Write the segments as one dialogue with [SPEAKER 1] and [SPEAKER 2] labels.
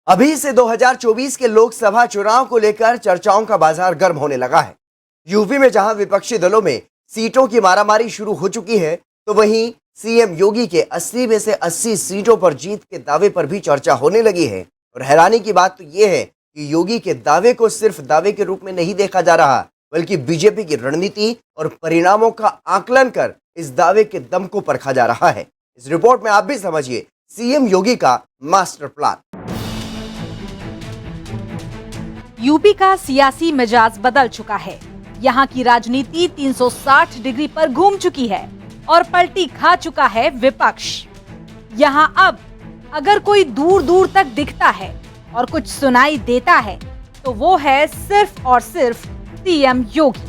[SPEAKER 1] अभी से 2024 के लोकसभा चुनाव को लेकर चर्चाओं का बाजार गर्म होने लगा है। यूपी में जहां विपक्षी दलों में सीटों की मारामारी शुरू हो चुकी है, तो वहीं सीएम योगी के 80 में से 80 सीटों पर जीत के दावे पर भी चर्चा होने लगी है। और हैरानी की बात तो यह है कि योगी के दावे को सिर्फ दावे के रूप में नहीं देखा जा रहा, बल्कि बीजेपी की रणनीति और परिणामों का आकलन कर इस दावे के दम को परखा जा रहा है। इस रिपोर्ट में आप भी समझिए सीएम योगी का मास्टर प्लान।
[SPEAKER 2] यूपी का सियासी मिजाज बदल चुका है। यहाँ की राजनीति 360 डिग्री पर घूम चुकी है और पलटी खा चुका है विपक्ष। यहाँ अब अगर कोई दूर दूर तक दिखता है और कुछ सुनाई देता है, तो वो है सिर्फ और सिर्फ सीएम योगी।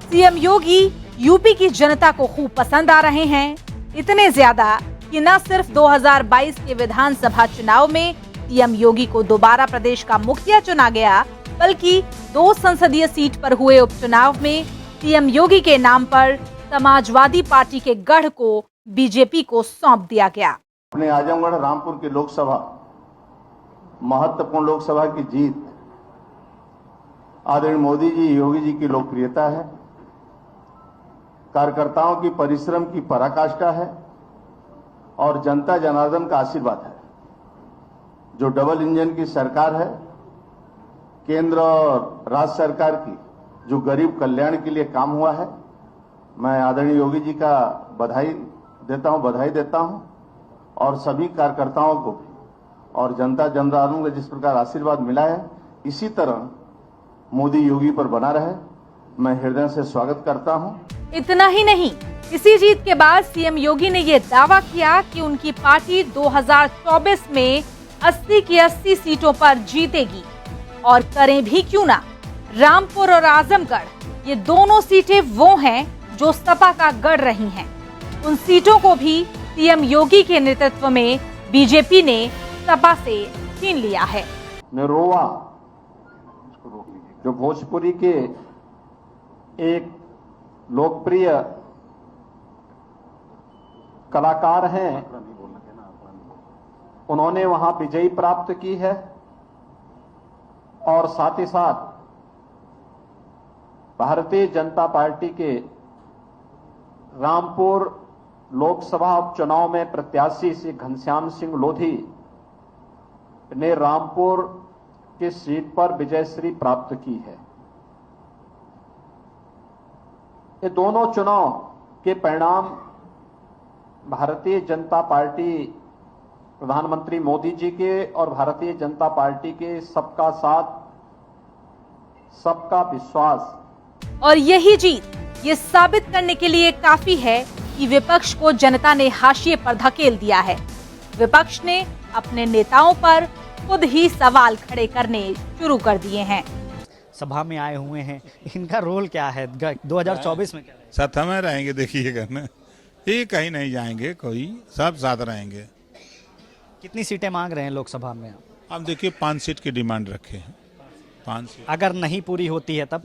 [SPEAKER 2] सीएम योगी यूपी की जनता को खूब पसंद आ रहे हैं, इतने ज्यादा कि न सिर्फ 2022 के विधानसभा चुनाव में सीएम योगी को दोबारा प्रदेश का मुखिया चुना गया, बल्कि 2 संसदीय सीट पर हुए उपचुनाव में सीएम योगी के नाम पर समाजवादी पार्टी के गढ़ को बीजेपी को सौंप दिया गया।
[SPEAKER 3] अपने आजमगढ़ रामपुर की लोकसभा महत्वपूर्ण लोकसभा की जीत आदरणीय मोदी जी योगी जी की लोकप्रियता है, कार्यकर्ताओं की परिश्रम की पराकाष्ठा है और जनता जनार्दन का आशीर्वाद है। जो डबल इंजन की सरकार है, केंद्र और राज्य सरकार की, जो गरीब कल्याण के लिए काम हुआ है, मैं आदरणीय योगी जी का बधाई देता हूं और सभी कार्यकर्ताओं को भी और जनता जनार्दन को जिस प्रकार आशीर्वाद मिला है, इसी तरह मोदी योगी पर बना रहे, मैं हृदय से स्वागत करता हूं।
[SPEAKER 2] इतना ही नहीं, इसी जीत के बाद सीएम योगी ने ये दावा किया कि उनकी पार्टी 2024 में 80 की 80 सीटों पर जीतेगी। और करें भी क्यों ना, रामपुर और आजमगढ़ ये दोनों सीटें वो हैं जो सपा का गढ़ रही हैं। उन सीटों को भी सीएम योगी के नेतृत्व में बीजेपी ने सपा से छीन लिया है।
[SPEAKER 3] निरोवा जो भोजपुरी के एक लोकप्रिय कलाकार हैं, उन्होंने वहां विजयी प्राप्त की है और साथ ही साथ भारतीय जनता पार्टी के रामपुर लोकसभा उपचुनाव में प्रत्याशी श्री घनश्याम सिंह लोधी ने रामपुर की सीट पर विजयश्री प्राप्त की है। ये दोनों चुनाव के परिणाम भारतीय जनता पार्टी प्रधानमंत्री मोदी जी के और भारतीय जनता पार्टी के सबका साथ सबका विश्वास
[SPEAKER 2] और यही जीत ये साबित करने के लिए काफी है कि विपक्ष को जनता ने हाशिए पर धकेल दिया है। विपक्ष ने अपने नेताओं पर खुद ही सवाल खड़े करने शुरू कर दिए हैं।
[SPEAKER 4] सभा में आए हुए हैं, इनका रोल क्या है 2024 में? क्या
[SPEAKER 5] साथ में रहेंगे, देखिएगा ना, ये कहीं नहीं जाएंगे, कोई सब साथ रहेंगे।
[SPEAKER 4] कितनी सीटें मांग रहे हैं लोकसभा में?
[SPEAKER 5] हम देखिए 5 सीट की डिमांड रखे हैं। 5 सीट
[SPEAKER 4] अगर नहीं पूरी होती है तब?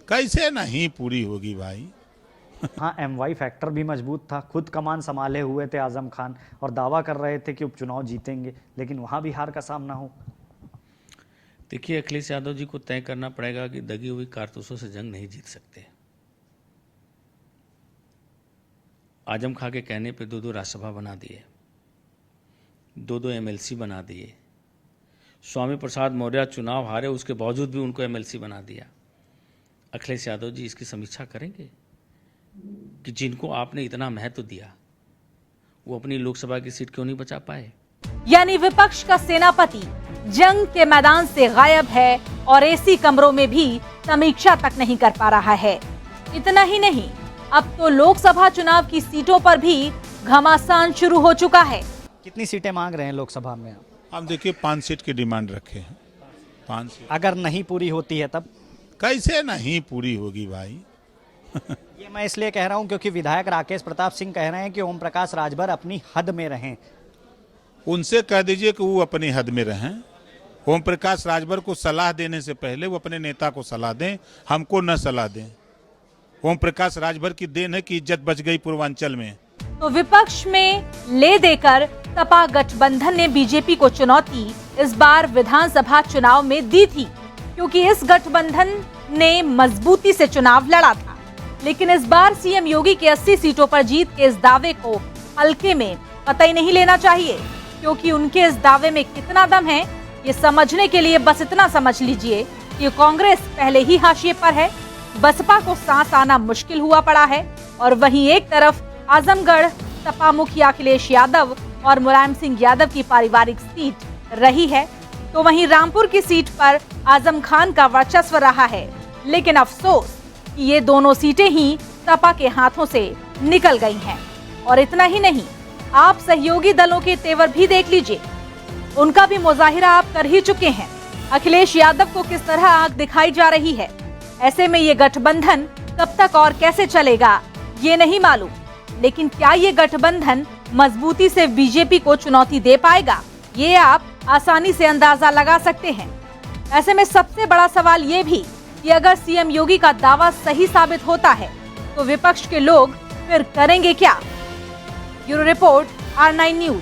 [SPEAKER 5] कैसे नहीं पूरी होगी भाई?
[SPEAKER 4] हाँ, एमवाई फैक्टर भी मजबूत था, खुद कमान संभाले हुए थे आजम खान और दावा कर रहे थे कि उपचुनाव जीतेंगे, लेकिन वहां भी हार का सामना हो।
[SPEAKER 6] देखिए, अखिलेश यादव जी को तय करना पड़ेगा कि दगी हुई कारतूसों से जंग नहीं जीत सकते। आजम खां के कहने पे 2 राज्यसभा बना दिए, 2 एमएलसी बना दिए। स्वामी प्रसाद मौर्य चुनाव हारे, उसके बावजूद भी उनको एमएलसी बना दिया। अखिलेश यादव जी इसकी समीक्षा करेंगे कि जिनको आपने इतना महत्व दिया, वो अपनी लोकसभा की सीट क्यों नहीं बचा पाए?
[SPEAKER 2] यानी विपक्ष का सेनापति जंग के मैदान से गायब है और एसी कमरों में भी समीक्षा तक नहीं कर पा रहा है। इतना ही नहीं, अब तो लोकसभा चुनाव की सीटों पर भी घमासान शुरू हो चुका है।
[SPEAKER 4] कितनी सीटें मांग रहे हैं लोकसभा में?
[SPEAKER 5] हम देखिए 5 सीट की डिमांड रखे हैं। 5 सीट
[SPEAKER 4] अगर नहीं पूरी होती है तब?
[SPEAKER 5] कैसे नहीं पूरी होगी भाई?
[SPEAKER 4] ये मैं इसलिए कह रहा हूं क्योंकि विधायक राकेश प्रताप सिंह कह रहे हैं कि ओम प्रकाश राजभर अपनी हद में रहें।
[SPEAKER 5] उनसे कह दीजिए कि वो अपनी हद में रहें। ओम प्रकाश राजभर को सलाह देने से पहले वो अपने नेता को सलाह दें, हमको न सलाह दें। ओम प्रकाश राजभर की देन है कि इज्जत बच गई पूर्वांचल में।
[SPEAKER 2] तो विपक्ष में ले देकर सपा गठबंधन ने बीजेपी को चुनौती इस बार विधानसभा चुनाव में दी थी, क्योंकि इस गठबंधन ने मजबूती से चुनाव लड़ा था। लेकिन इस बार सीएम योगी के 80 सीटों पर जीत के इस दावे को हल्के में कतई नहीं लेना चाहिए, क्योंकि उनके इस दावे में कितना दम है ये समझने के लिए बस इतना समझ लीजिए कि कांग्रेस पहले ही हाशिए पर है, बसपा को सांस आना मुश्किल हुआ पड़ा है, और वहीं एक तरफ आजमगढ़ सपा मुखिया अखिलेश यादव और मुलायम सिंह यादव की पारिवारिक सीट रही है, तो वहीं रामपुर की सीट पर आजम खान का वर्चस्व रहा है। लेकिन अफसोस कि ये दोनों सीटें ही सपा के हाथों से निकल गई हैं। और इतना ही नहीं, आप सहयोगी दलों के तेवर भी देख लीजिए, उनका भी मुजाहिरा आप कर ही चुके हैं। अखिलेश यादव को किस तरह आंख दिखाई जा रही है। ऐसे में ये गठबंधन कब तक और कैसे चलेगा ये नहीं मालूम, लेकिन क्या ये गठबंधन मजबूती से बीजेपी को चुनौती दे पाएगा, ये आप आसानी से अंदाजा लगा सकते हैं। ऐसे में सबसे बड़ा सवाल ये भी कि अगर सीएम योगी का दावा सही साबित होता है तो विपक्ष के लोग फिर करेंगे क्या। Bureau report, R9 news.